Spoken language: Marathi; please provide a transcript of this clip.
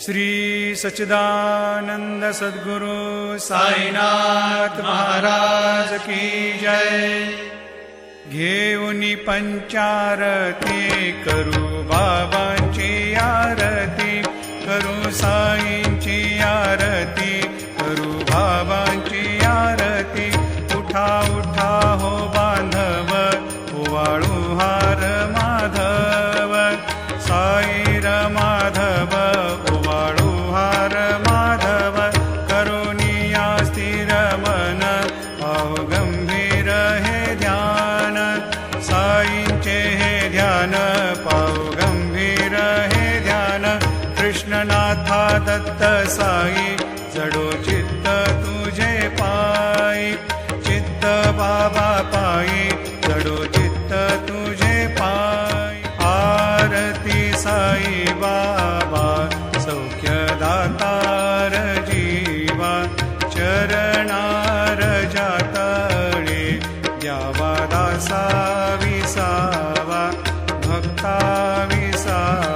श्री सच्चिदानंद सद्गुरु साईनाथ महाराज की जय। घेऊनी पंचारती करू बाबांची आरती, करू साईंची आरती, करू बाबांची आरती। उठा उठा हो बांधव, ओवाळू हार माधव, साईर माधव ओवाळू हार माधव। करुणिया स्थिर मन, पाहु गंभीर हे ध्यान, साईंचे हे ध्यान, पाहु गंभीर हे ध्यान। कृष्णनाथा दत्त साई, जडो चित्त तुझे पायी, चित्त बाबा पायी, जडो चित्त तुझे पायी। आरती साई बाबा, सौख्यदातार जीवा, चरणार जातळे, द्यावा दासा विसावा, भक्ता विसावा।